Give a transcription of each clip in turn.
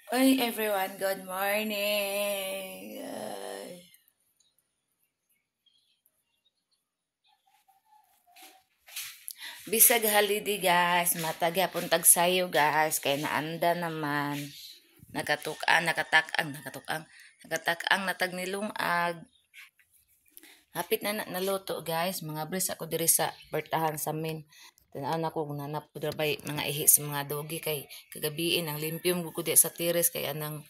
Hi everyone, good morning. Bisag holiday guys, matag hapon tag sayo guys, kay naanda naman. Nakatak-ang natag nilungag. Hapit na naluto guys, mga bris ako diri sa bertahan sa min. Tanaw na ko nanap ko dabay mga ihi sa mga dogi kay kagabiin ang limpyom ko di sa tires kay anang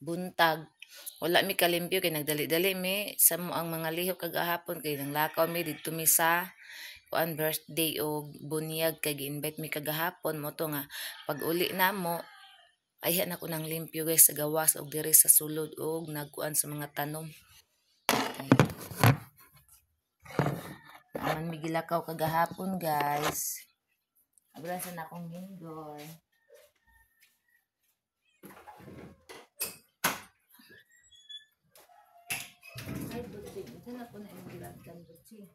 buntag. Wala mi kalimpyo kay nagdali-dali mi sa mo ang mga lihok kagahapon kay nang lakaw mi didto mi sa kuan birthday o bunyag kay gi-invite mi kagahapon mo to nga pag uli na mo ayhan ako ng limpyo guys sa gawas og diri sa sulod og nagkuan sa mga tanom. Naman may gilakaw kagahapon guys. Abrasan akong hinggol. Ay, butsig. Saan ako na yung gilagkan butsig?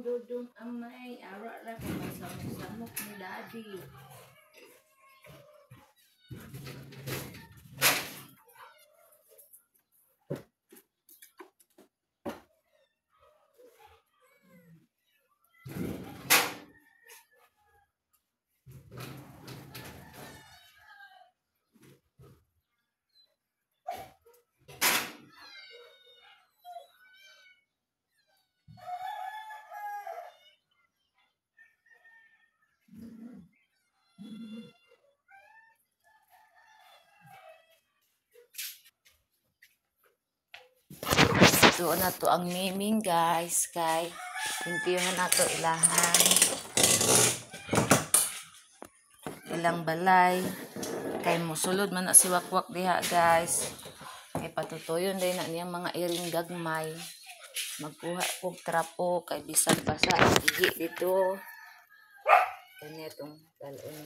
Dudong amay. Ara-ara kung masamok-samok ni daddy. Doon na to ang naming guys. Kay limpihan na to ilahan. Ilang balay. Kay musulod man na si wakwak diha guys. Kay patutuyon din na niyang mga iring gagmay. Magkuha kong trapo kay bisan pa sa ihi dito. Ganitong galon.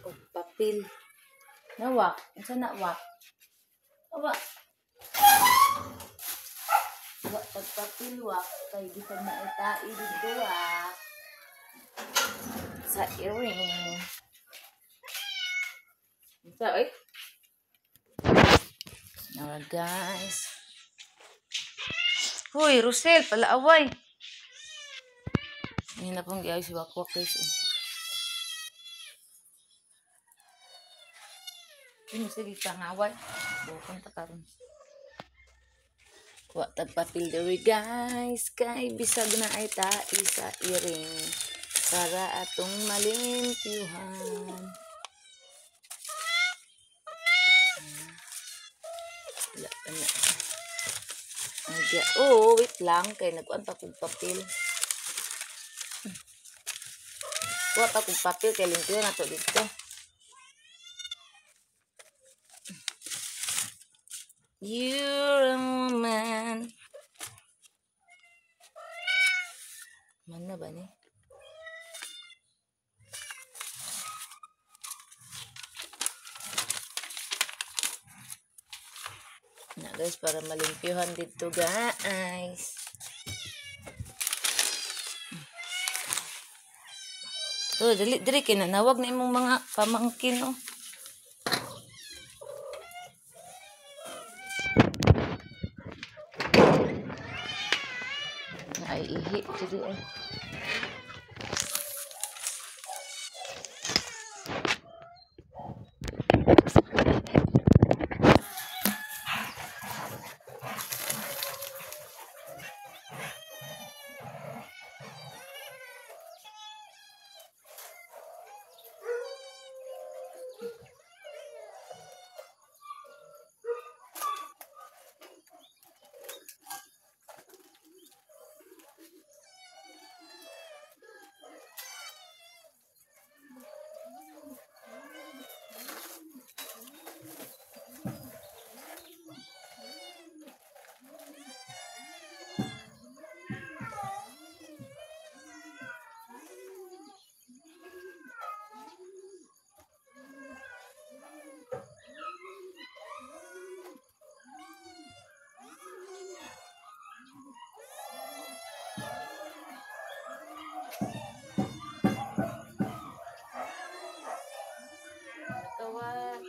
O papel. Nawak. Isa na wak. Wak. Wak pagpapil wak. Kay bisan na itai dito sa earring. Isa Now guys. Hoy, Rosel, palaaway. Hindi na pong gayos si wakwak guys. Ini sige kang away. Bukon ta karon. Kuha tagpapil diri guys. Kay bisag na ay tai sa iring. Para atong malimpyuhan. Wala pa na. Oh, wait lang. Kay nagkuhan pa kong papel. Kuha pa kong papel. Kay limpyo na to dito. You're a woman. Mana ba ni? Na guys, para malimpyuhan dito guys. To, dili kinanawag na imong mga pamangkin oh. Ay ihi dili eh. Nakawat.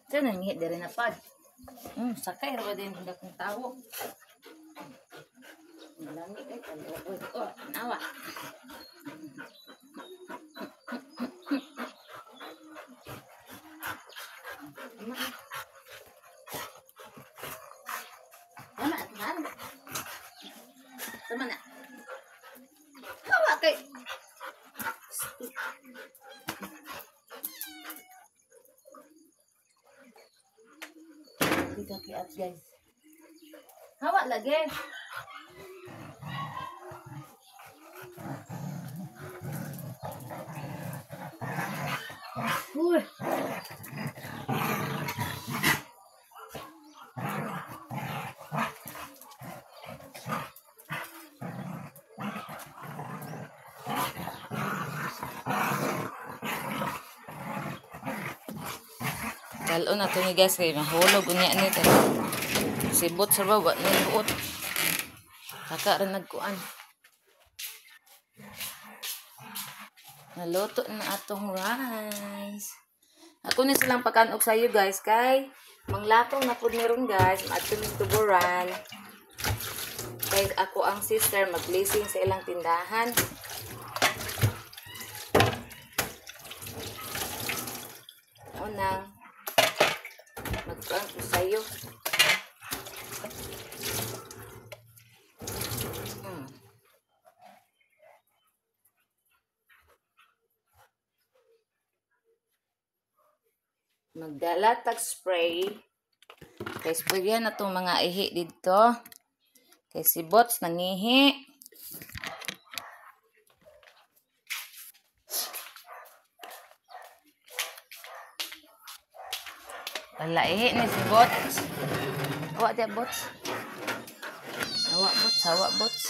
Ito nangyit dari na pad. Sakay ra ba din kung tawo. Malami kay kaloy. Oh, nawa. Tama at man. Tama na. Hawa kay. Dito kay at guys. Hawa lagi. Uy. Kalon na to ni guys kay mahulog unya ni tay. Sibot sa baba ni buot. Saka ra nagkuan. Naluto na atong rice. Ako ni silang pagkanog sa iyo guys kay manglatong na pud meron guys maadto ni tuburan. Kay ako ang sister mag-blessing sa ilang tindahan. Unang magkuan ko sa iyo. Magdalatag spray. Kay sprayan na itong mga ihi dito. Kay si Bots nangihi. Wala ihi ni si Bots. Hawa dia Bots. Hawa Bots, hawa Bots.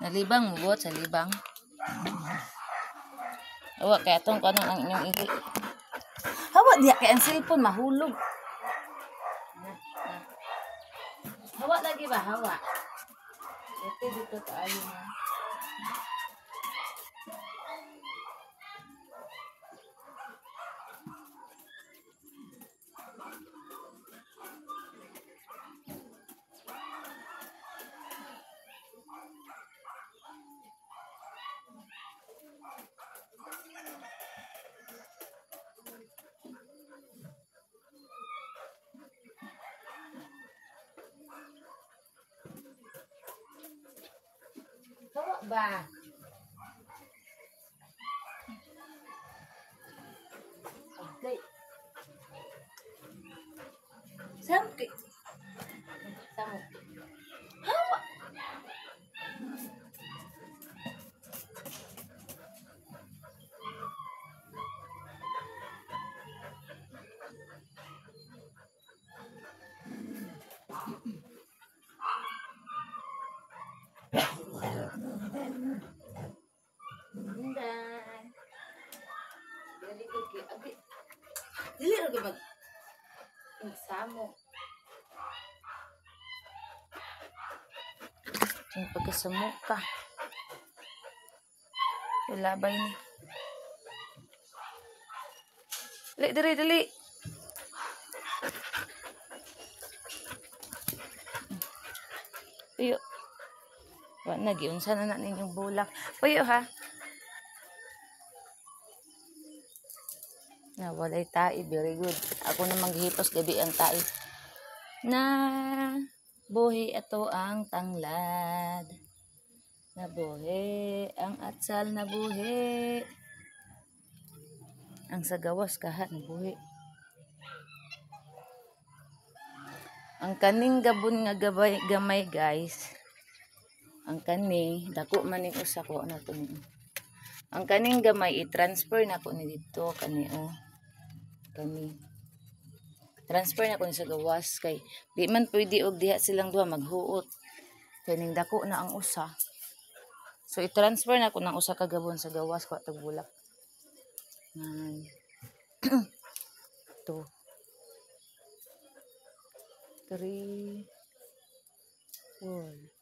Nalibang mo Bots, nalibang. Hawa kaya itong kanon ang inyong ihi. Hawa dia kay ang cellphone mahulog. Hawa lagi ba? Hawa. Ito dito tayo na. Hawa ba? Okay. Sampai. Tamu. Hawa. Indan. Dili ko ki abi. Dili ra mag insamo. Yung pagkasamok ka. Ilabay ni. Dali, dali, dali. Puyo. Wa na, giunsa na ninyong bulak. Puyo ha. Walay tai, very good. Ako na maghipos gabi ang tai. Na buhi ato ang tanglad. Na buhi ang atsal na buhi. Ang sagawas kahat na buhi. Ang kaning gabon nga gamay guys. Ang kani dako man ning usa ko na to. Ang kaning gamay i-transfer na ko ni dito kani kani. Transfer na ko ni sa gawas kay di man pwede og diha silang duha maghuot. Kay ning dako na ang usa. So i-transfer na ko ng usa ka gabon sa gawas ko atong bulak. 2 3 4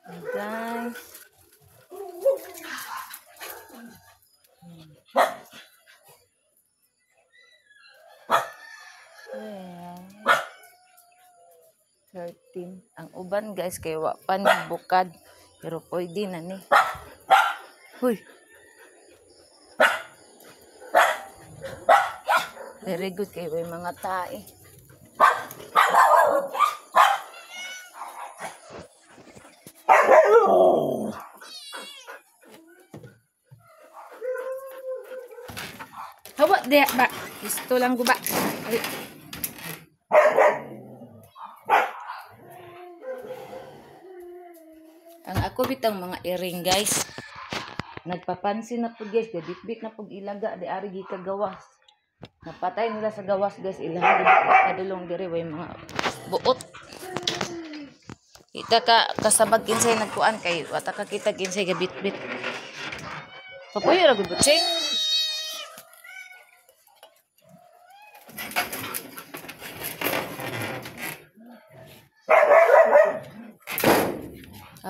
guys. Well, 13. Ang uban guys kay wa pa ni bukad pero pwede na ni. Huy. Very good kay way mga tae. Hawa dia ba. Gusto lang guba. Ay. Ang ako bitang mga earring guys. Nagpapansin na po guys, bit na po ilaga di ari gi kagawas. Napatay nila sa gawas guys, ilahan kadulong diri way mga buot. Kita ka kasabag kinsay nagkuan kay wata ka kita kinsay gabit-bit. Papuyo ra gud butsing.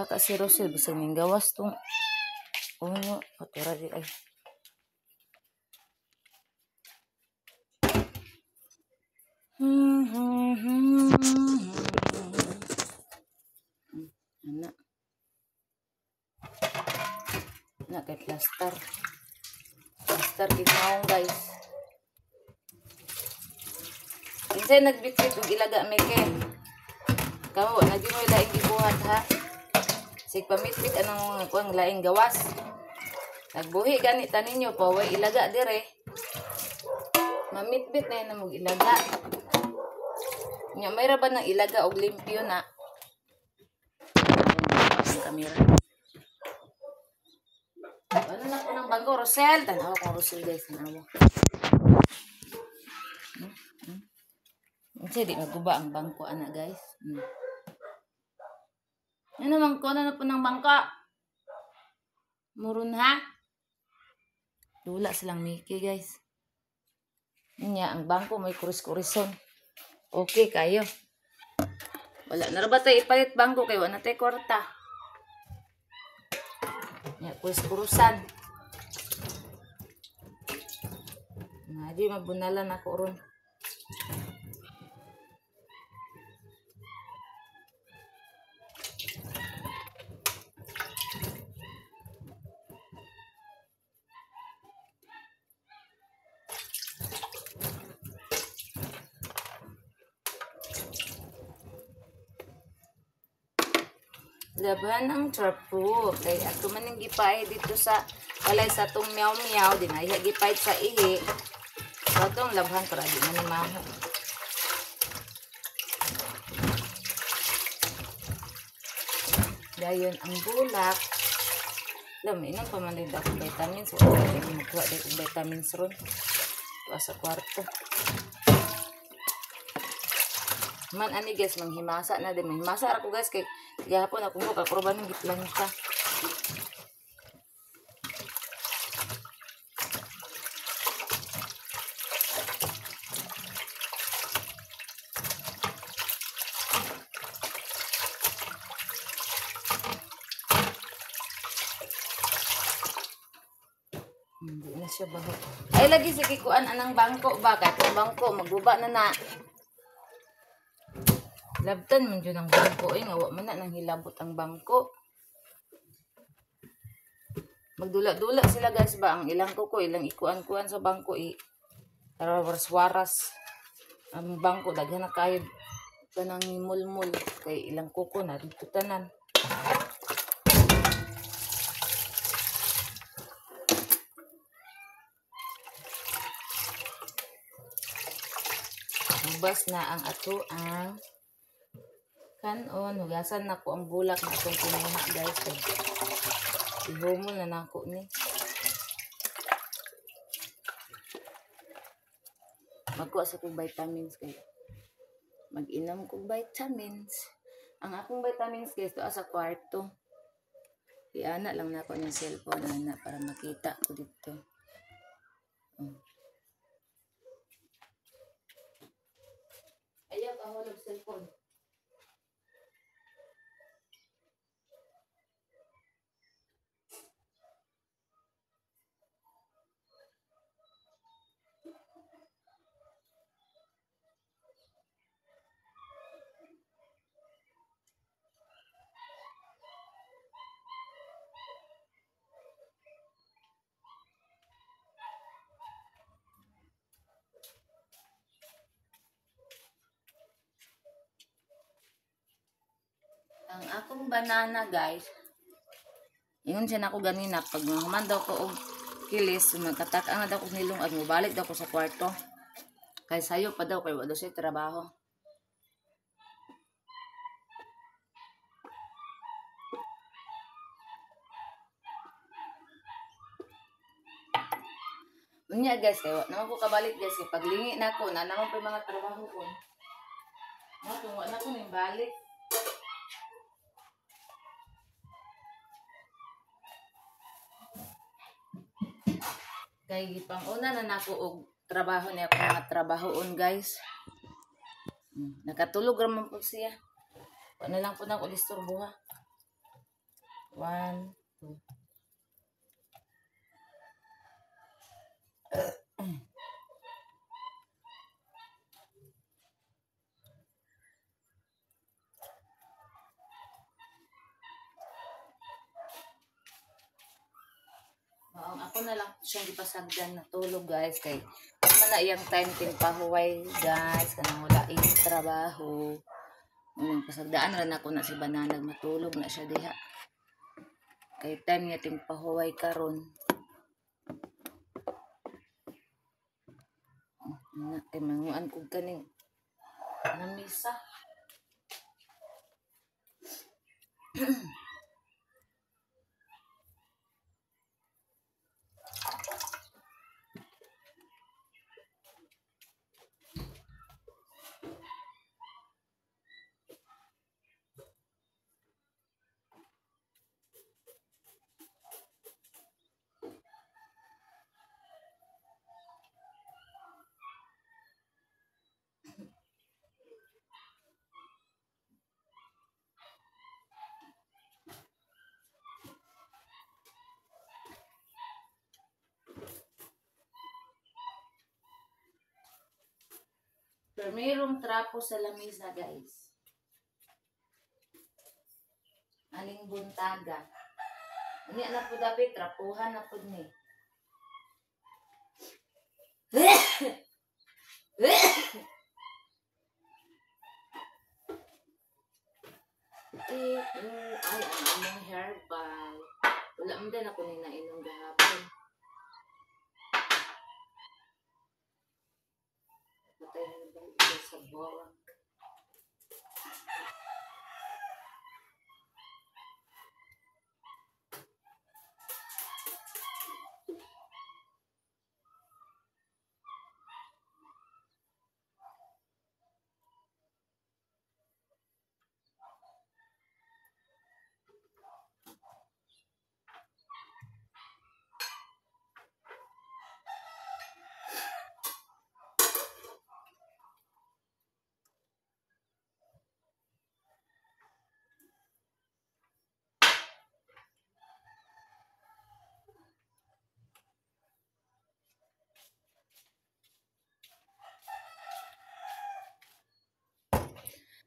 Kasi Rosel bisa ning gawas tong unyo patura di ay. Anak. Na kay plaster. Plaster ginaong guys. Kinsay nagbitbit og ilaga mi kay. Kamu lagi mo laing gibuhat ha. Sig pamitbit anong kuang laing gawas. Nagbuhi gani taninyo pa way ilaga dire. Mamitbit na yun mo ilaga. Nya may ra ba nang ilaga og limpyo na. Ang kamera. Ano na ko ng bangko Rosel? Tanawa ko Rosel guys, tanawa. Kasi di maguba ang bangko ana guys. Ano naman ko na po ng bangko? Murun ha? Dula silang Mickey guys. Nya ang bangko may kuris-kurison. Okay kayo. Wala na ba tayo ipalit bangko kay wala tayo kwarta. Nya kuris-kurusan. Nga di mabunalan ako ron. Laban ang trapo. Kay ato man yung gipay dito sa walay sa tong meow-meow. Di na iya gipay sa ihi. So itong labhan para di man maho. Dayon ang bulak. Alam, inang pamanid ako vitamins. So, okay, magkuha dito vitamins ron. Ito sa kwarto. Man ani guys, manghimasa na din. Manghimasa ako guys kay gihapon ako mo kakurban ng giplanta. Hindi na siya baho. Ay lagi sa kikuan anang bangko ba? Kahit ang bangko magbuba na na. Labtan man dyan ang bangko. Ay nga, man na nang hilabot ang bangko. Magdula-dula sila guys ba? Ang ilang kuko, ilang ikuan-kuan sa bangko. Waras-waras. Ang bangko, daghan na kayo. Kanang mulmul. Kay ilang kuko na dito tanan. Ubas na ang ato ang kanon. Hugasan na ko ang bulak na itong kinuha guys. Ihumol na nako ni. Magkuha sa kong vitamins kayo. Mag-inom kong vitamins. Ang akong vitamins guys, ito sa kwarto. Iana lang na ako ng cellphone na para makita ko dito. Ayaw ka hulog cellphone. Ang akong banana guys, ingon siya na ako ganina, pag mahuman daw ko og kilis, magkatak-ang na daw ko nilong at mubalik daw ko sa kwarto. Kaya sayo pa daw, kaya wala siya trabaho. Unya guys, kaya naman ko kabalik guys, kaya paglingi na ako, na naman pa mga trabaho ko. Kung wala ko nang balik. Kay gipang-una na nako og trabaho niya ako mga trabahoon guys. Nakatulog raman po siya. Ano lang po na ako disturbo ha. 1, 2. Ako na lang siyang ipasagdan na tulog guys kay man na iyang time tin pahuway guys kanang wala iyang trabaho. Pasagdaan ran ako na si Bananag matulog na siya diha. Kay time niya ting pahuway karon. Kay manguan kog kaning namisa. Pero mayroong trapo sa lamisa guys. Aling buntaga. Ini na po dapat trapuhan na po ni. Ay, ano mga herbal. Wala mo din ako nainom gahapon. Patay herbal ito sa borak.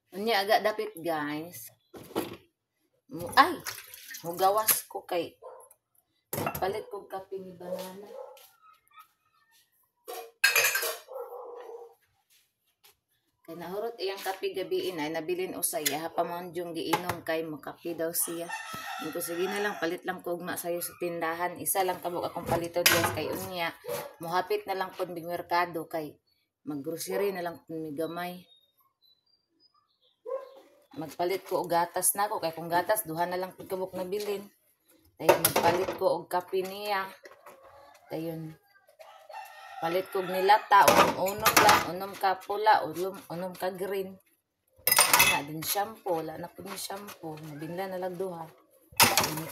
Unya aga dapit guys. Ay, mugawas ko kay palit ko kape ni banana. Kay nahurot iyang kape gabiin ay nabilin usay hapamon yung giinom kay makape daw siya. Ko sige na lang palit lang ko ugma sayo sa tindahan. Isa lang kabog akong palito guys kay unya. Mohapit na lang pud mig merkado kay maggrocery na lang pud mi gamay. Magpalit ko og gatas na ko kay kung gatas duha na lang pud kabuk nabilin. Dayon magpalit ko og kape niya. Dayon palit ko nilata unom lang, unom ka pula, unom ka green. Ana din shampoo, wala na pud ni shampoo, nabinla na lang duha.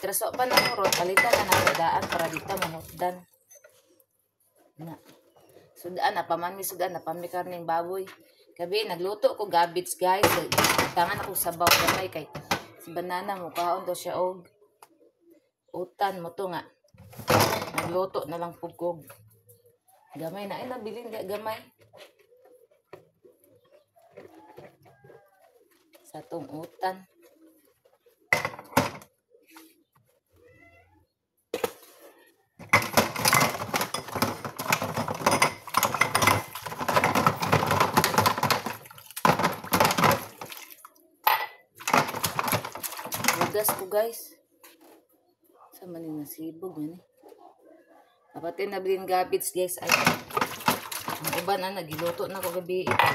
Traso pa na murot, palitan na nagdaan para dito mahutdan. Na. Sudan na paman mi sudan na pami karning baboy. Gabi nagluto ko gabits guys. Tangan ako sabaw gamay kay si banana mo kaon daw siya og utan mo to nga. Nagluto na lang pugkog. Gamay na ay nabilin di gamay. Sa tong utan. Hugas ko guys. Sa maning nasibog man eh. Kapatid na bilin gabits guys ay ang iba na nagiluto na ko gabi ito.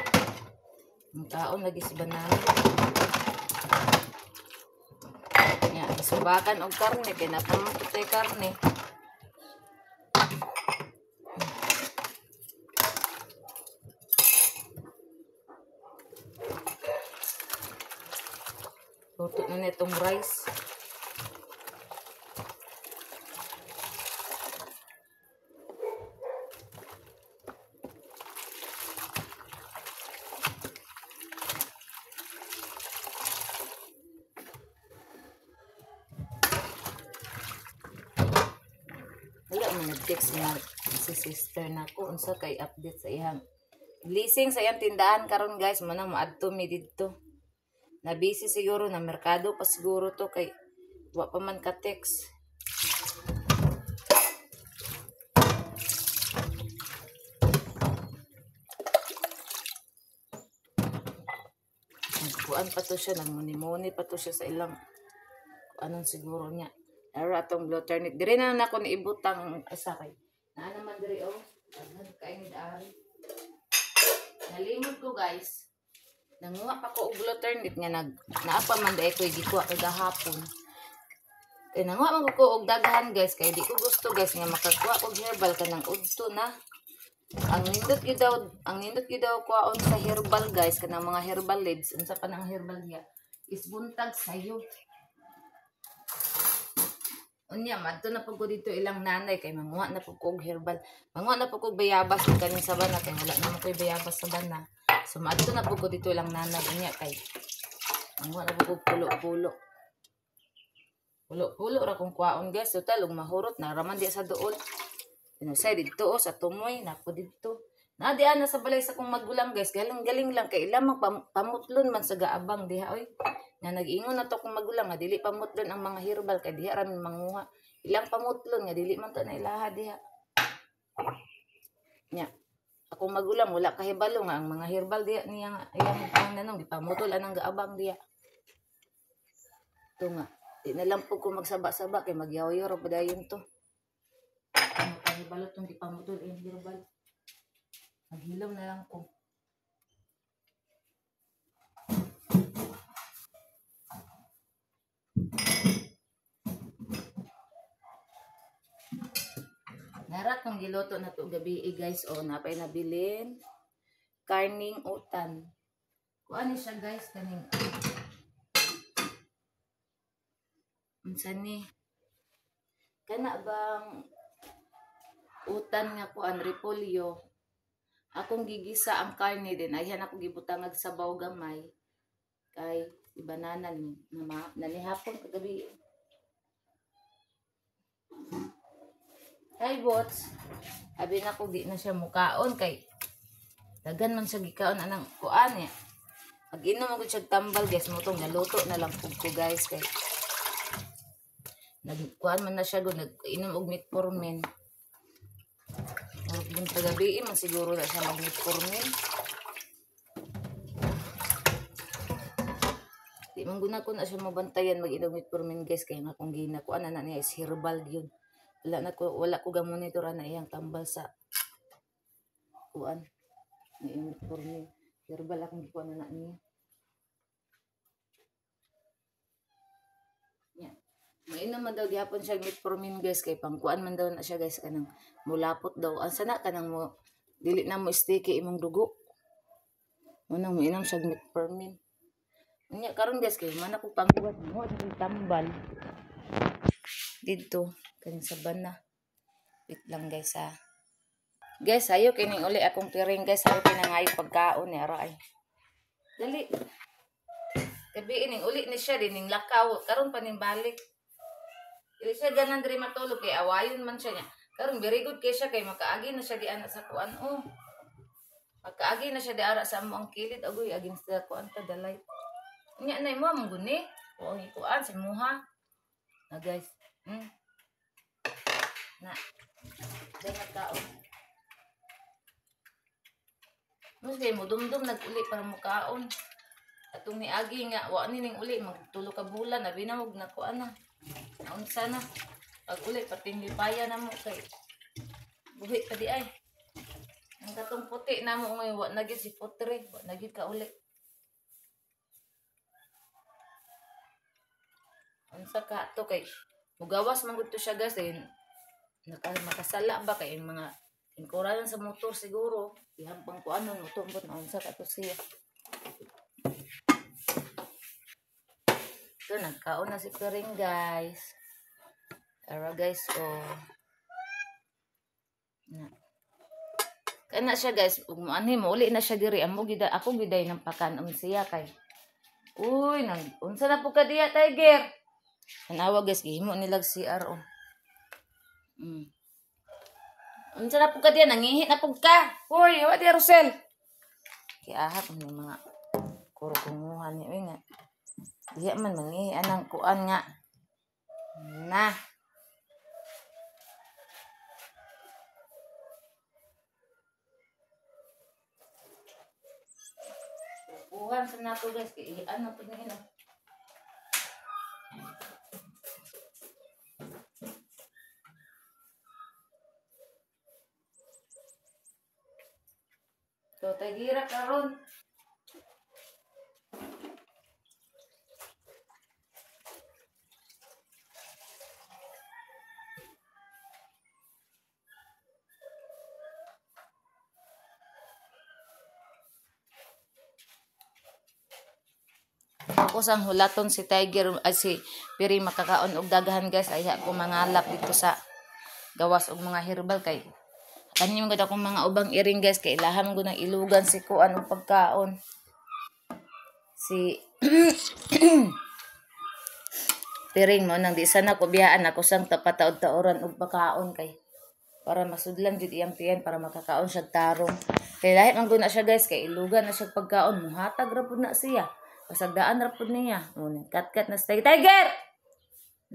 Ang taon lagi si banana. Nya, subakan og karne kay napamutay karne. Luto na itong rice. Wala mo nag-text nga si sister na ko unsa kay update sa iyang leasing sa iyang tindahan karon guys manang maadto mi didto. Na busy siguro na merkado pa siguro to kay wa pa man ka text. Nagkuan pa to siya, nagmuni-muni pa to siya sa ilang anong siguro niya. Pero atong blue turnip. Dire na ako niibutang asa kay. Na naman dire oh. Kain ni ari. Nalimot ko guys. Nanguha pa ko og blue turnip nga naapa man dai ko gikuha kay gahapon. Kay nanguha man ko og daghan guys kay di ko gusto guys nga makakuha og herbal kanang udto na. Ang nindot gyud daw kuhaon sa herbal guys kanang mga herbal leaves unsa pa nang herbal niya is buntag sayo. Unya madto na pud ko dito ilang nanay kay manguha na pud ko og herbal. Manguha na pud ko bayabas kaning sa bana kay wala na koy bayabas sa bana. So madto na pud ko dito ilang nanay unya kay manguha na pud ko pulo-pulo. Pulo-pulo ra kung kuhaon guys total ug mahurot na raman di sa duol. Pinusay dito o sa tumoy na po dito. Na di ana sa balay sa kong magulang guys. Galing-galing lang kay ilang pamutlon man sa gaabang diha oy. Na nag-ingon na to kong magulang nga dili pamutlon ang mga herbal kay diha ra man manguha. Ilang pamutlon nga dili man to na ilaha diha. Nya. Akong magulang wala kahibalo nga ang mga herbal diha niya nga iyang nanong gipamutol anang gaabang diha. Ito nga. Di na lang po ko magsaba-saba kay magyaw-yaw ra pa dayon to. Ano pa balot tong gipamutol hirbal. Maghilaw na lang ko. Narat ng giloto na to gabi guys. O napay nabilin. Karning utan. Kuan siya guys kaning. Unsa ni? Kana bang utan nga kuan repolyo. Akong gigisa ang karne din. Ayhan ako gibutangag sabaw gamay. Kay si banana ni nanihapon kagabi. Hi bots. Abi na ko di na siya mukaon kay dagan man siya gikaon anang kuan ya. Pag inom ako siya tambal guys mo tong naluto na lang pug ko guys kay nagkuan man na siya go nag-inom og metformin. Kung tagabi man siguro na siya mag-metformin. Di man guna ko na siya mabantayan mag-inom metformin guys kay nga kung ginakuan na niya is herbal yun. Wala ko ga-monitor na iyang tambal sa kuan. May metformin. Herbal akong gikuan na niya. Yan. Mainom man daw gihapon siya metformin guys kay pangkuan man daw na siya guys kanang mulapot daw. Asa na kanang mo dili na mo sticky imong dugo. Unang mainom siya metformin. Unya karon guys kay man ako pangkuan mo sa tambal. Dito kaning sabana. Wait lang guys ha. Guys, ayo kining uli akong piring guys. Ayo pinangayo pagkaon ni ara ay. Dali. Gabi ining uli ni siya dining lakaw. Karon pa ning balik. Dili siya ganan diri matulog kay awayon man siya niya. Karon very good kay siya kay makaagi na siya di ana sa kuan oh. Makaagi na siya di ara sa amo ang kilid agoy agin sa kuan ta dalay. Nya nay mo mong guni. O ang kuan si muha. Na guys. Na. Dahil kaon. Mas kay mo dumdum nag-uli para mukaon. Atong niagi nga wa ni ning uli magtulo ka bulan abi na og nakuan na. Naunsa na. Pag uli pating lipaya na mo kay buhi pa di ay. Ang katong puti na mo ngay wa na gid si putre, wa na gid ka uli. Unsa ka to kay mugawas man gud to siya guys eh. Makasala ba kay mga ingkuralan sa motor siguro. Ihampang ko ano tumbot na unsa ka to siya. So nagkaon na si Piring guys. Ara guys oh. Na. Kana siya guys, ug ani mo uli na siya diri amo gid ako giday ng pakanon siya kay. Uy, unsa na po ka diya Tiger? Tanawa guys, gihimo nilag CR oh. Unsa na po ka diya nangihi na pug ka. Hoy, wa di Rosel. Kiahap ni mga kuro kunguhan ni nga. Diya man mangihi anang kuan nga. Na. Kuhan sa nato guys, kay ano po nila. So, tagira karon. Ako sang hulaton si Tiger ay si Piri makakaon og daghan guys ay ako mangalap dito sa gawas og mga herbal kay kanyang gud akong mga ubang iring guys kay ilaham ko ng ilugan si kuan og pagkaon si Piring mo nang di sana ko biyaan ako sang tapataod-taoran og pagkaon kay para masudlan jud iyang tiyan para makakaon siya tarong kay lahi man gud na siya guys kay ilugan na siya pagkaon muhatag ra pud na siya. Pasagdaan ra pud niya. Kat-kat na si Tiger.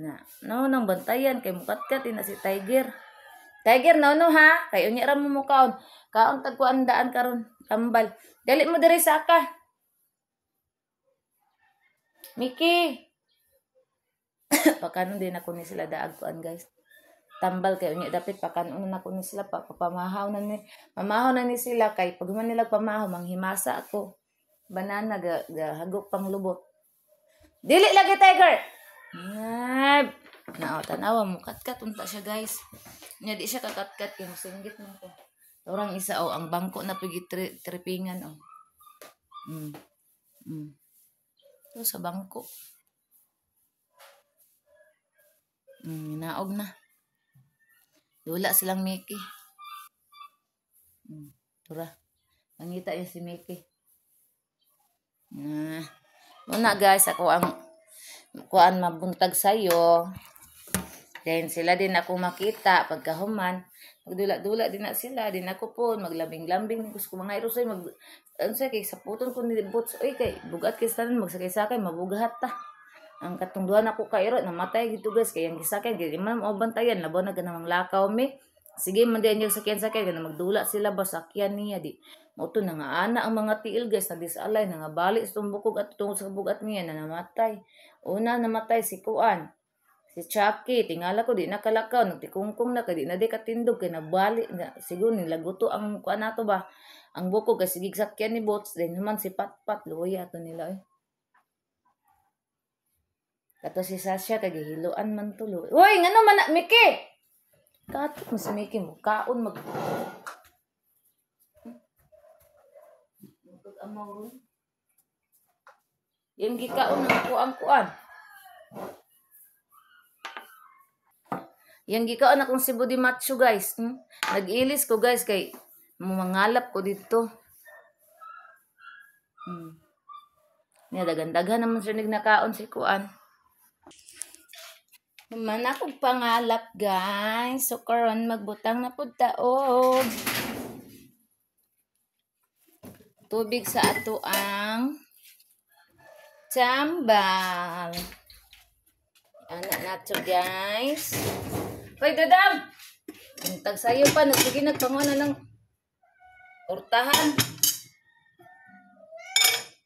Na, no nang bantayan kay mukat-kat na si Tiger. Tiger no ha, kay unya ra mo mukaon. Kaon tagkuan daan karon, tambal. Dali mo diri sa ka. Miki. Pakanon din ako ni sila daag kuan guys. Tambal kay unya dapat pakanon na ako ni sila papamahaw na ni mamahaw na ni sila kay pag man nila pamahaw manghimasa ako. Banana hagok pang lubot. Dili lagi tiger. Ngab. Nao tanawa mo katkat unta siya guys. Nya di siya kakatkat kay singgit man ko. Orang isa ang bangko na pigi tripingan Mm. Mm. Ito sa bangko. Naog na. Dula silang Mickey. Tura. Mangita yung si Mickey. Muna guys, ako ang kuan mabuntag sayo. Then sila din ako makita pagkahuman. Magdula-dula din na sila. Din ako po, maglambing-lambing. Gusto ko mga irosoy, ano sa kay saputon ko ni Bots. Oy, kay bugat kay sanan, magsakay-sakay, mabugahat ta. Ang katungduhan ako kairo, namatay gitu guys. Kaya ang gisakay, kaya man mo bantayan. Labaw na ganang lakaw me. Sige, mandiyan yung sakyan-sakay. Gana magdula sila ba, sakyan niya di. Mauto na nga ana ang mga tiil guys. Nadisalay, na nga balik sa tumbukog at tungkol sa bugat niya na namatay. Una namatay si Kuan. Si Chucky, tingala ko di nakalakaw, nagtikungkong na kay di na di katindog kay nabali na siguro nilaguto ang kuan nato ba. Ang buko kasi gigsakyan ni Bots din naman si Patpat luya to nila eh. Kato si Sasha kay gihiluan man tulo. Uy, ngano man na Miki? Kato mo si Miki mo kaon mag amaw. Yung gikaon ng kuan kuan. Yang gikaon akong si Budi Macho guys. Nag-ilis ko guys kay mangalap ko dito. Niya dagan-dagan naman siya nakaon si Kuan. Naman akong pangalap guys. So karon magbutang na pud taog. Tubig sa ato ang tambal. Anak nato guys. Hoy, dadam! Buntag sayo pa. Sige, nagpanguha na ng urtahan.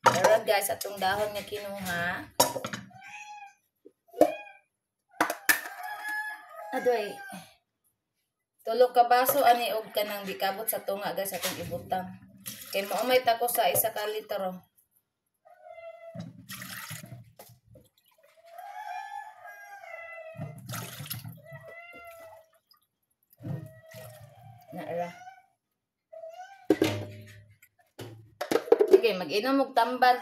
Pero guys, atong dahon nga kinuha. Adoy. Tulog ka baso, ani og ka nang bikabot sa tunga guys, atong ibutang. Kay maumay tako sa isa ka litro. Naara. Sige, mag-inom og tambal.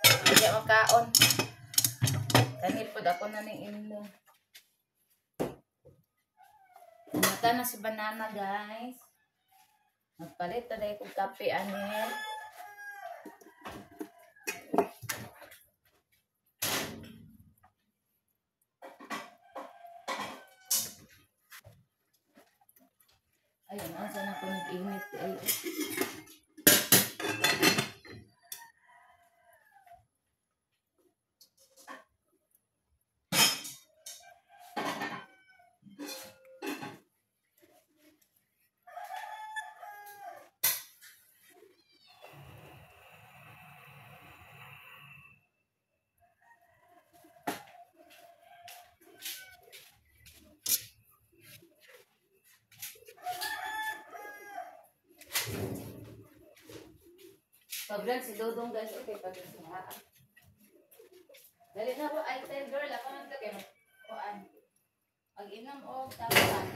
Hindi makaon. Kanil pod ako na ning inom. Mata na si banana guys. Magpalit na dahil kong kape anil. Ayun, saan ako nag-init. Ayun. Pag-vlog si Dodong guys, okay pa din sa dali na po, ay tell girl, ako nang tagay kuan. Pag-inom o tapuan.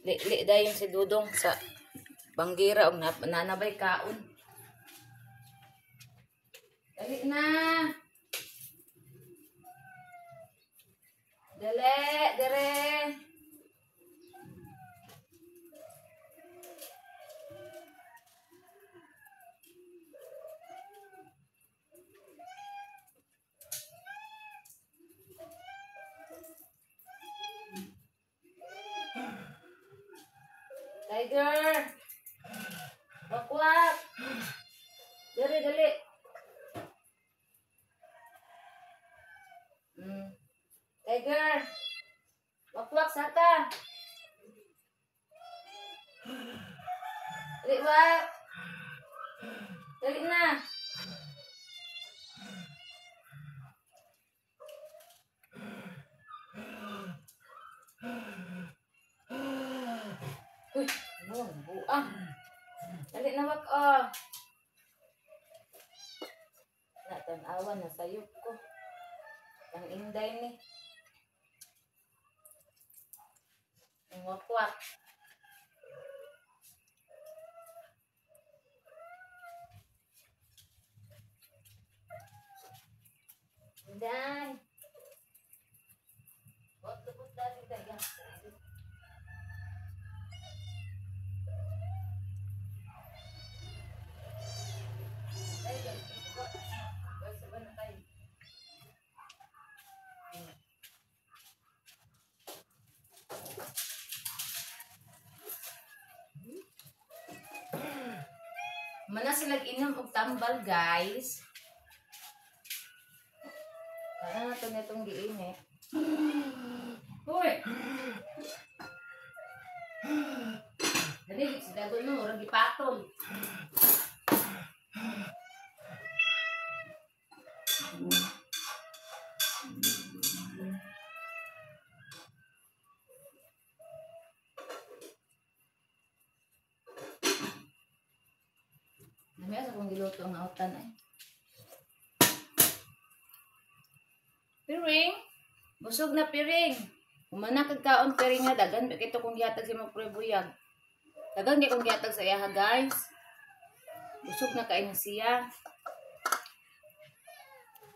Li dayon si Dodong sa banggira og nanabay kaon. Dali na. Dali, dire. Tiger. Wakwak. Dali, dali. Tiger. Wakwak saka. Dali wak. Dali na. Uy, ano, buang. Dali na wak, oh. Natanawan na sayop ko. Ang inday ni. Ang wakwak. Inday. What the put that in the gas? Mana sila inom og tambal, guys. Ano na ito nitong giinit? Hoy! Dali, si Dagon mo, orang gipatol. Namaya sa kong giluto ang autan ay. Piring? Busog na piring. Umana kagkaon piring nga dagan. Ito kong gihatag si magprebuyag. Dagan di kong gihatag sa iyaha, guys. Busog na kain siya.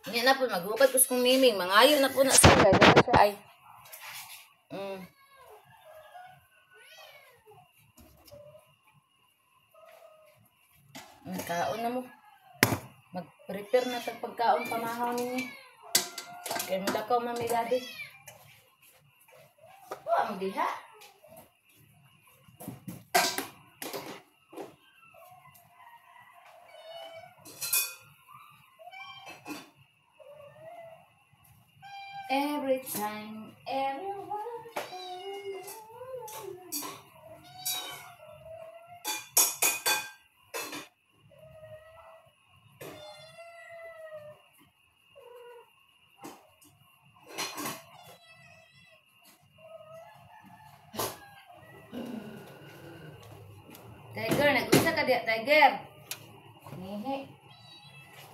Hindi na po maghukad ko sa kong miming. Mangayo na po na siya. Dagan siya ay. Kaon na mo. Mag-prepare na tag pagkaon pamahaw ninyo. Kaya mulakaw mami daddy. Ang diha. Every time, everyone. Tiger, nag-usa ka diya, Tiger. Nihi.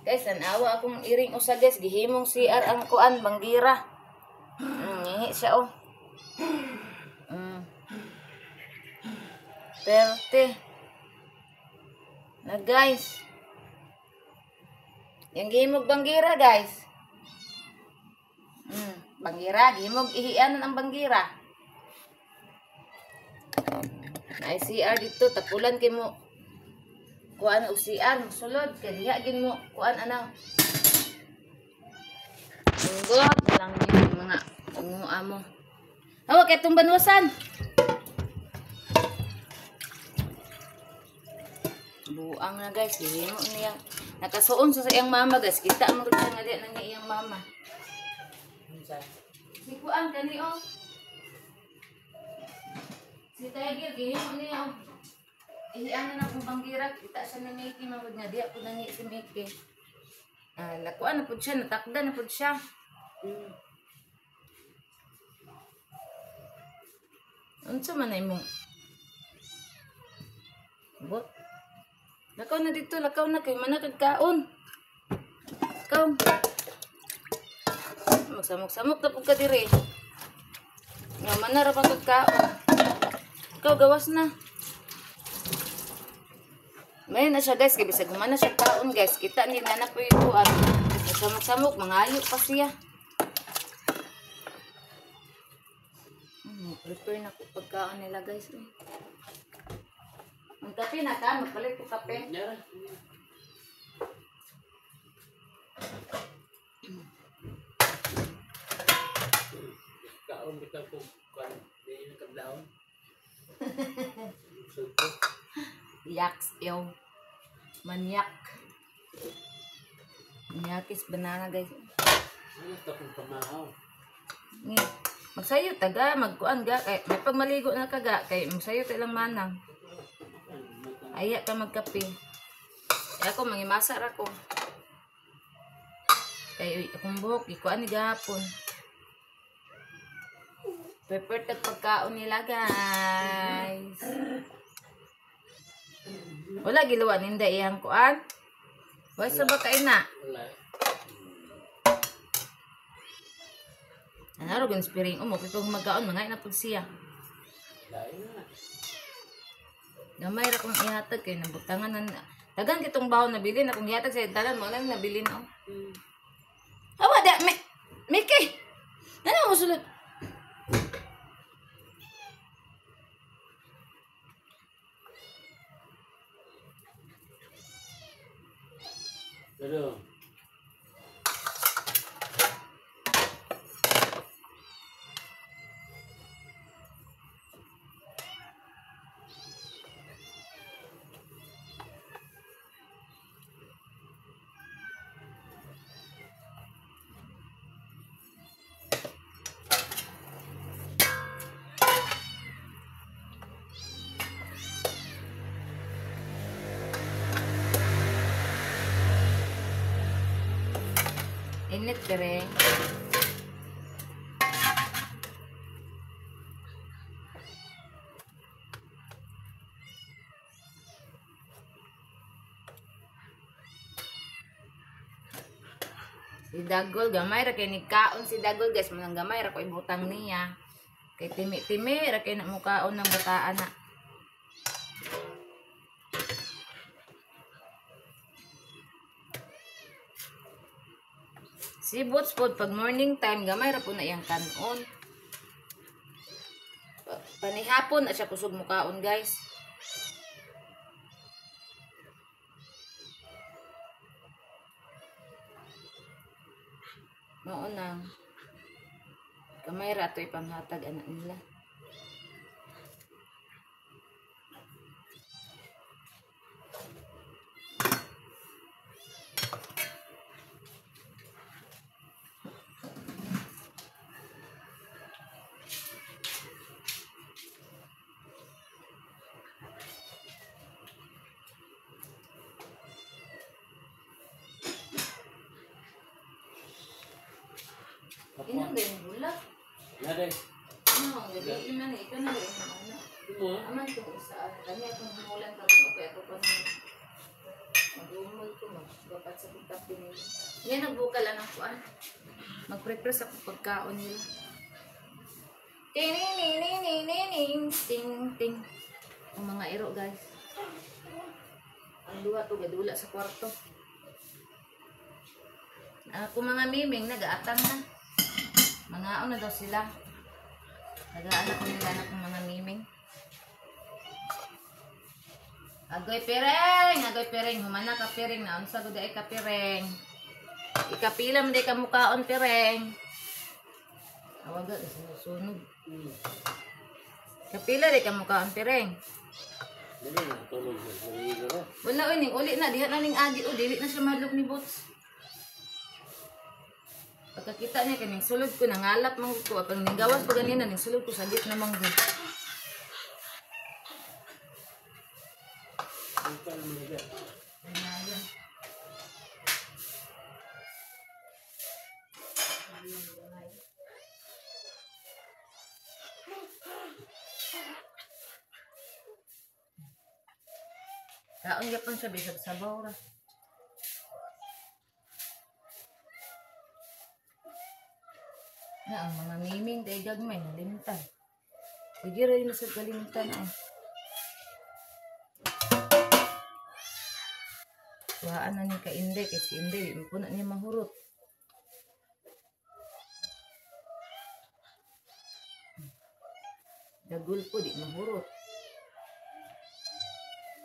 Guys, tanawa akong iring usa, guys. Gihimong CR ang kuan, banggira. Nihi siya, oh. Perte. Na, guys. Yung gihimog banggira, guys. Banggira, gihimog ihianan ang banggira. Ay CR dito tapulan kay mo kuan og CR sulod kay diha gin mo kuan ana tunggot lang yung mga amo hawa kay tong banwasan buang na, guys. Himo niya nakasuon sa iyang mama, guys. Kita mo rin nga di nang iyang mama si kuan kani, oh. Si Tiger, gihimo niya, oh. Ihianan na kong banggira. Kita siya ni Mickey, mawag nga. Diya po nangi si Mickey. Lakuan na po siya. Natakda na po siya. Ano sa manay mo? Bot. Lakaw na dito. Lakaw na kay manakag kaon. Lakaw. Magsamok-samok na po ka dire. Nga manara pang kagkaon. Ikaw, gawas na. May na siya, guys. Kaya bisag humana siya kaon, guys. Kita ni nana po yung buwan. Samok-samok. Mangayo pa siya. Prepare na po pagkaon nila, guys. Magkape na ka. Magpalit po kape. Kaon kita po. Hindi na kablaon. Yaks, yo. Manyak. Manyakis banana, guys. Ano ito kung pamahaw? Magsayo taga, magkuan ga kay may pagmaligo na kaga kay magsayo ta lang manang. Aya ka magkape. Kaya ako mangimasa ra ko. Kay akong buhok ikuan ni gahapon. Prepare tag pagkaon nila guys. Wala giluwa ninda iyang kuan. Why sa ba kay na? Wala. Ano ro inspiring mo kung magkaon mga ina pud siya. Lain na. Gamay ra kong ihatag kay nabutangan na dagan kitong bahon nabili na kung ihatag sa dalan mo lang nabili na. Awa da Miki. Ano mo sulod? Pero Init dire. Si Dagol gamay ra kay nigkaon si Dagol guys, manang gamay ra ko ibutang niya. Kay timi-timi ra kay na mukaon ng bataan na. Si Boots pod pag morning time gamay ra po na iyang kanon. Panihapon at siya kusog mukaon guys. Mao nang gamay ra to ipanghatag anak nila. Inang din bulak. nade. Ano, gabi man ikaw na rin ano. Mo. Aman ko sa kami akong humulan karon o kaya ako pa mag-umol ko magbapat sa pagkape nila. Yan nagbukal lang ako mag-prepare sa pagkaon nila. Ting ting ting. Ang mga iro guys. Ang duha to gadula sa kwarto. Ako mga miming nag-aatang na. Mga na daw sila. Nag-aanak ko nila na kung mga miming. Agoy pereng, humana ka pereng, naunsa gud ay ka pereng. Ikapila man day ka mukaon pereng. Awaga sunog. Kapila day ka mukaon pereng. Dili na tulog sa ligo ro. Wala oy ning uli na diha na ning agi o dili na siya madlok ni Boots. Pagkakita niya kaning sulod ko nangalap man ko pag ninggawas pa ganina ning sulod ko sagit na manggo. Bukan mga. Kaon gyapon siya bisag sabaw ra. Na ang mga miming day gagmay nalimtan. Sige rin na sa kalimtan Tuhaan na ni ka Inday kasi Inday di po na niya mahurot. Dagul po di mahurot.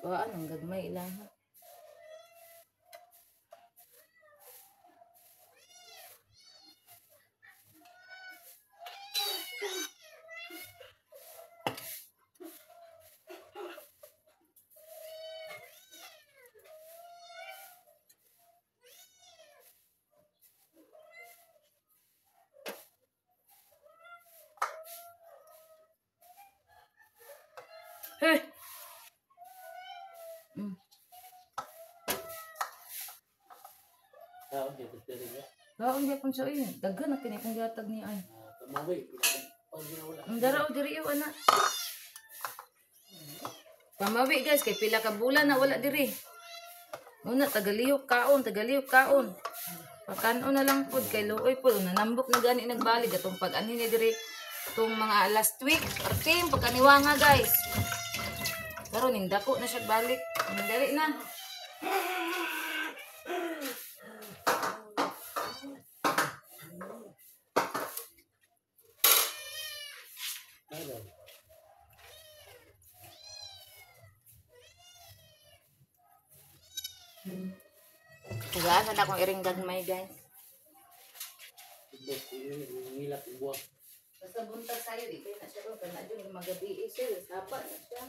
Tuhaan ang gagmay ilaha. Hey. Mm. Tao, di ko tinig ya. Baon niya kung siya eh. Daghan na kini kung gihatag niya ay. Kamawi, pag ginawala. Ang dara o diri ana. Pamawi guys kay pila ka bulan na wala diri. Una tagalihok kaon. Pakanon na lang pud kay luoy pud nanambok na gani nagbalik atong pag-ani ni diri tong mga last week. Artim pagkaniwa nga guys. Karon ning dako na siya balik. Dali na. Ano? Tugaan na akong iring gagmay guys. Ngilak ang buwak. Basta buntag sayo, di kayo na siya ron. Kana dyan, magabi sir. Sapa na siya.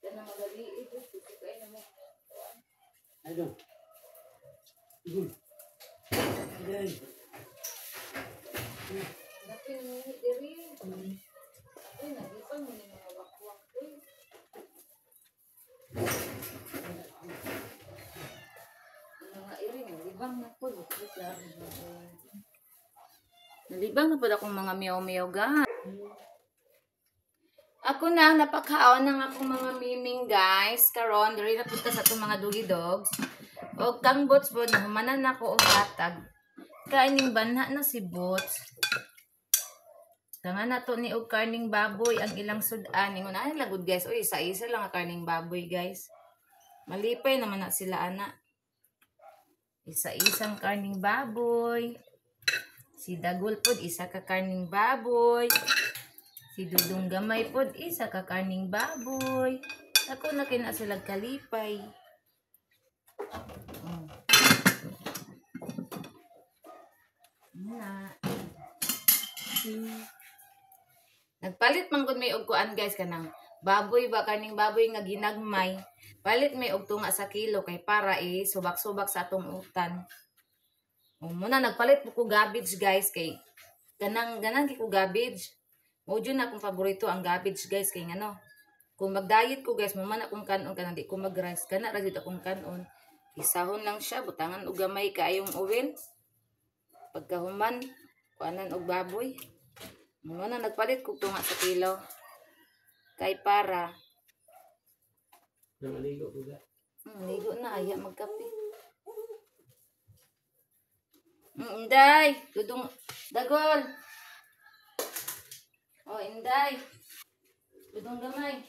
Kana magabi dyan. Dito kayo na mo. Ano? Igul. Ayan. Natin ni diri. Ay, nagipang mo ni mga wakwak. Mga iring, nalibang na po. Nalibang na po akong mga miyaw-miyaw ga. Ako na, napakaon ng akong mga miming guys. Karon, diri na punta sa itong mga doggy dogs. O kang bots po, nahumanan ako o hatag. Kaining banha na si bots. Tanga na to ni og karning baboy ang ilang sudan. Ingon ay lagod guys. Uy, isa-isa lang ang karning baboy guys. Malipay naman na sila ana. Isa-isang karning baboy. Si Dagol pod isa ka karning baboy. Si Dudong Gamay pod isa ka karning baboy. Ako na kina sila kalipay. Na. Nagpalit man gud may og kuan guys kanang baboy ba kaning baboy nga ginagmay. Palit may og tunga sa kilo kay para subak-subak sa atong utan. Muna nagpalit po ko garbage guys kay ganang ko garbage. Mojo na akong paborito ang garbage guys kay ngano. Kung mag-diet ko guys, muna akong kanon kanang di ko mag-rice kana ra jud akong kanon. Isahon lang siya butangan og gamay kaayong oil. Pagkahuman kuanan og baboy. Muna nagpalit ko tunga sa kilo. Kay para Namaligo ko ga. ligo na aya magkape. Inday, Dudong Dagol. Oh, Inday. Dudong Gamay.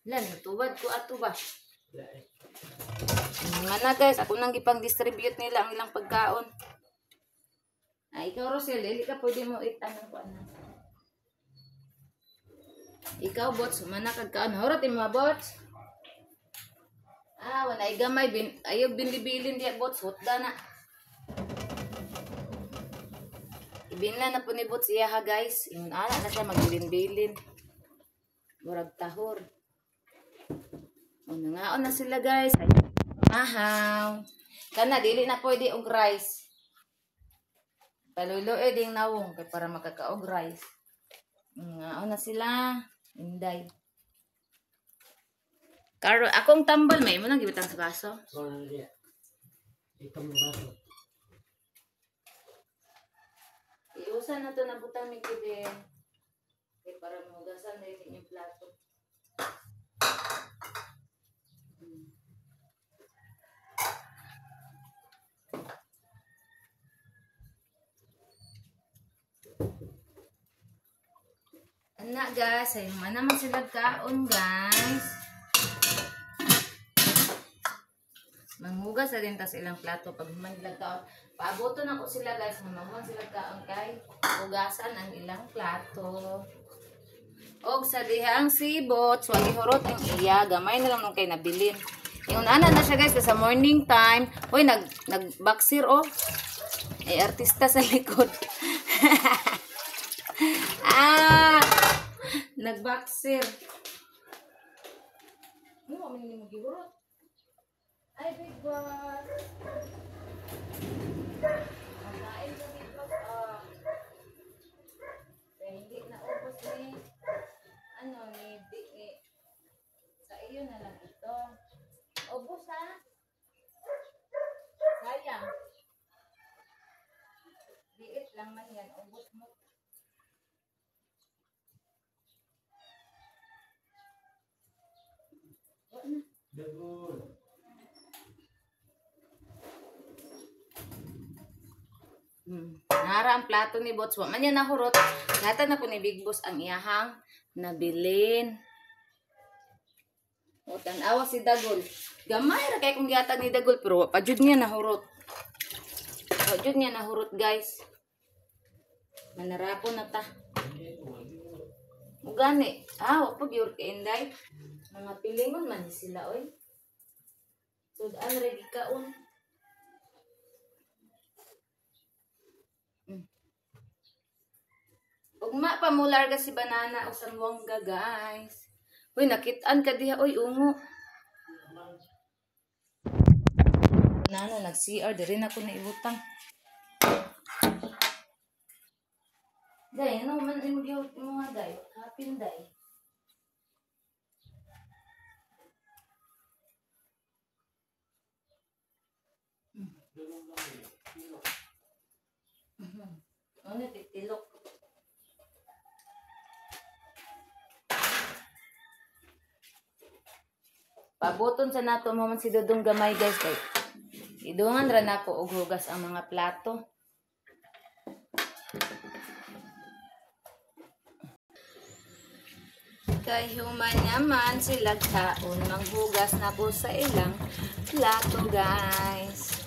Lan, tubad ko ato ba? Mana guys, ako nang gipang-distribute nila ang ilang pagkaon. Ay, ikaw Rosel, dili ka pwede mo itanong ko ano. Ikaw bots, mana kagkaon. Horot yung mga bots. Wala gamay ayaw binlibilin diya bots, hutda na. Ibinla na po ni bots iya ha guys. Yung ana na siya magbilin-bilin. Murag tahor. Nangaon na sila guys. Ahaw. Kana dili na pwede og rice. Paluloy ding nawong kay para makakaog rice. Nangaon na sila. Inday. Karo akong tambal may mo nang gibitang sa baso. So, ano diya? Ikaw mo baso. Iusan na to na butang ni kide. Kay para mugasan na yung plato. Anak guys, ay naman sila kaon guys. Manghugas na din tas ilang plato pag mangilag kaon. Paaboto na ko sila guys, manghugas sila kaon kay hugasan ang ilang plato. Og sa dihang sibot, wag ihurot ang iya, gamay na lang nung kay nabilin. Yung ana na siya guys sa morning time. Hoy nagbaksir oh. Ay artista sa likod. Nagbaksir. Ano man ni mo gihurot? Ay, big boss. Magkain sa big boss. Kaya hindi na ubos ni. lang man yan. Ubos mo. Dagol. Nara ang plato ni Bots. Wa man yan nahurot. Gatan ako ni Big Boss ang iyahang nabilin. O, tanawa si Dagol. Gamay ra kay kung giyatan ni Dagol. Pero wa pa jud niya nahurot. Wa jud niya nahurot, guys. Manarapo na ta. O gani. Wa pa gyud kay Inday. Mga pilingon man sila, oy. Sudan ra gikaon. Ugma pa mo larga si Banana o Sanwanga, guys. Uy, nakitaan ka diha. Uy, ungo. Banana, nag-CR. Di rin ako naibutang. Day, ano man yung mag-iwag mo nga, day? Hapin, day. Ano, titilok. Pabuton sa nato mo man si Dudong gamay, guys. Kay idungan ra nako og hugas ang mga plato. Kay human naman sila kaon manghugas na ko sa ilang plato, guys.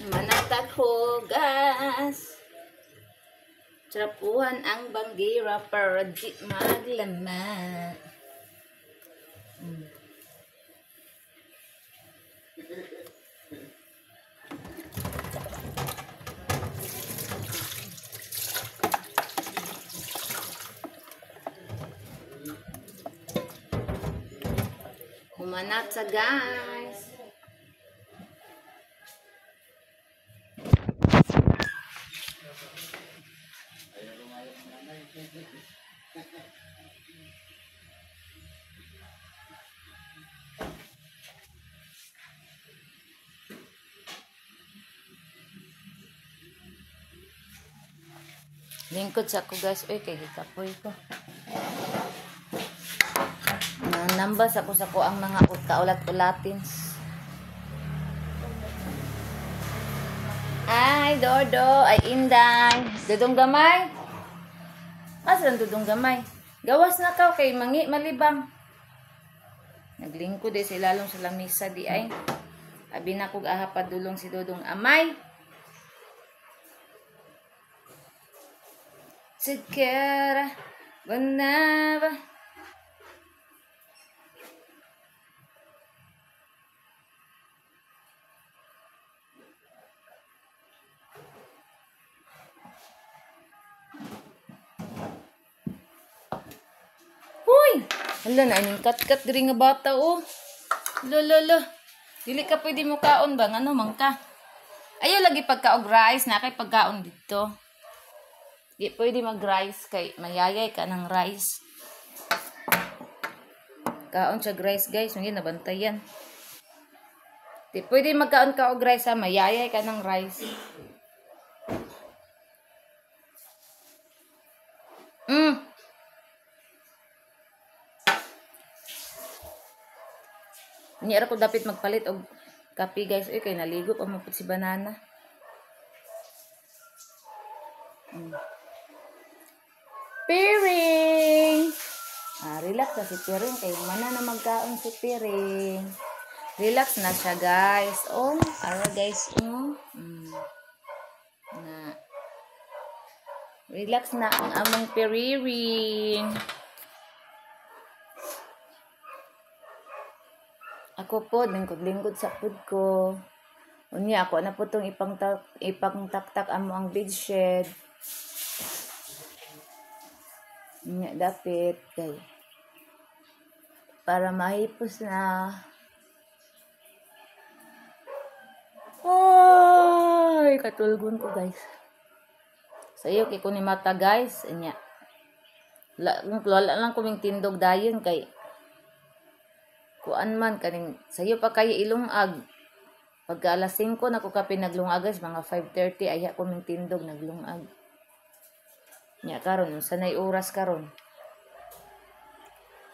Manatag hugas. Trapuhan ang banggira para di maglama. Humanat sa guys. Lingkod sa ko, guys. Uy, kay hikapoy ko. Nambas ako sa ko ang mga kaulat-ulatins. Ay, Dodo. Ay, Inday. Dudong gamay. Asan dudong gamay? Gawas na ka kay mangi malibang. Naglingkod eh sa ilalong sa lamisa di ay. Abi na kog ahapad dulong si Dodong Amay. Together, whenever. Uy! Hala na, ining kat-kat diri nga bata, oh. Lolo. Dili ka pwede mo kaon ba? Ano man ka? Ayaw lagi pagkaog rice na kay pagkaon dito. Di pwede mag-rice kay mayayay ka ng rice. Kaon siya rice guys, hindi nabantayan. Di pwede magkaon ka og rice ha, mayayay ka ng rice. Niya ko dapat magpalit og kape guys. Uy, kay naligo pa maput si banana. Piring! Relax na si Piring. Kay mana na magkaon si Piring. Relax na siya guys. Oh, guys. Na. Relax na ang among Piring. Ako po, lingkod-lingkod sa food ko. Unya, ako na po itong ipangtaktak amo ang bedshed. Unya, dapit. Kay, para mahipos na. Ay, katulgon ko guys. Sayo, kay kunin mata guys. Unya. Wala lang kuming tindog dayon kay kuan man kaning sayo pa kayo ilungag pagka alas 5 na ko kape naglungag guys mga 5:30 aya ko ming tindog naglungag nya karon sanay oras karon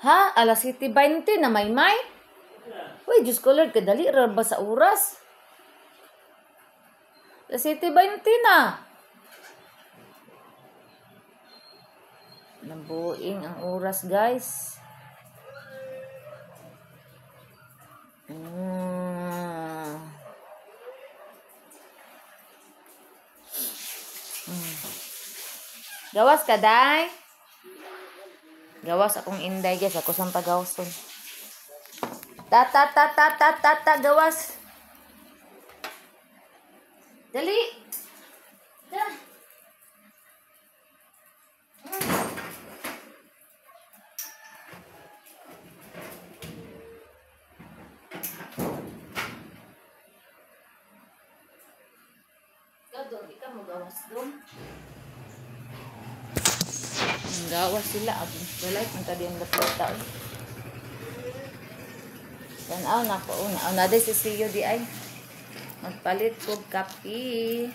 ha alas 7:20 na may uy Diyos ko Lord kadali ra ba sa oras alas 7:20 na nambuing ang oras guys. Gawas ka, day? Gawas akong inday, guys. Ako sang pagawson. Gawas. Dali. Da. Di ka mo gawas doon. Gawas sila. Walay, punta din ang lapita. Tanaw na ko. Naday si Siyo di ay. Magpalit ko kape.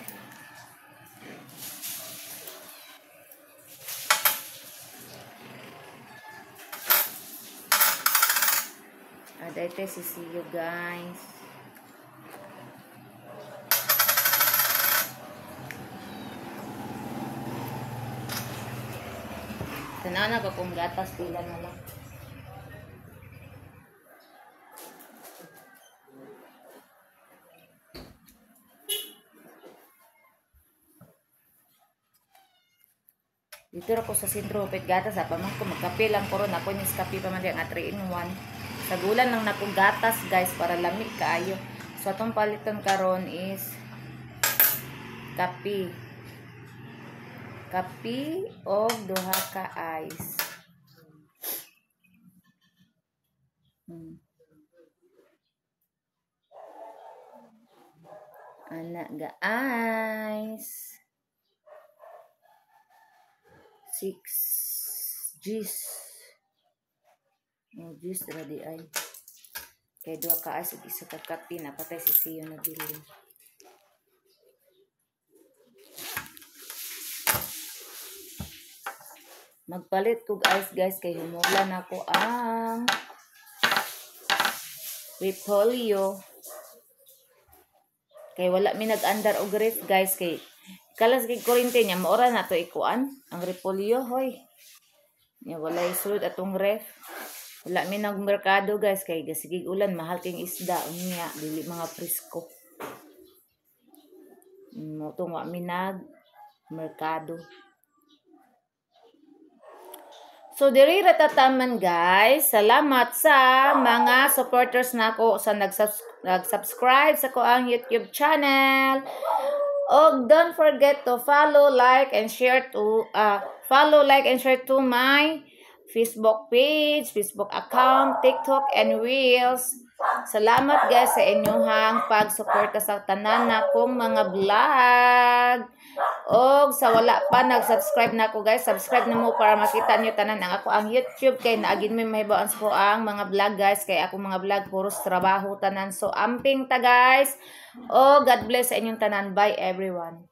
Aday si Siyo guys. Tanaw na ko kung gatas pila na lang. Dito ako sa sentro pet gatas pa man ko magkape lang ko ron ako nis kape pa man nga 3 in 1. Sa gulan lang na kong gatas guys para lamig kaayo. So atong paliton karon is kape. Kape o duha ka ice. Anak ga ice. 6 G's. G's ready ay. Kaya duha ka ice ug isa ka kape na patay si Siyo na bilin. Magpalit kog ice guys kay humulan ako ang repolyo. Kay wala mi nag-andar og ref guys kay kalas kay kurente niya maora na to ikuan ang repolyo hoy. Nya wala isulod atong ref. Wala mi nagmerkado guys kay gasigig ulan mahal king isda unya dili mga presko. Mo tong wa mi nag merkado. So diri ra tataman guys. Salamat sa mga supporters nako sa nag-subscribe sa ko ang YouTube channel. Oh, don't forget to follow, like and share to my Facebook page, Facebook account, TikTok and Reels. Salamat guys sa inyong pag-suporta sa tanan nakong mga vlog. Og sa wala pa nag-subscribe na ako guys, subscribe na mo para makita niyo tanan ang ako ang YouTube kay naagin may mahibawaan sa ko ang mga vlog guys kay ako mga vlog puros trabaho tanan. So amping ta guys. Oh, God bless sa inyong tanan. Bye everyone.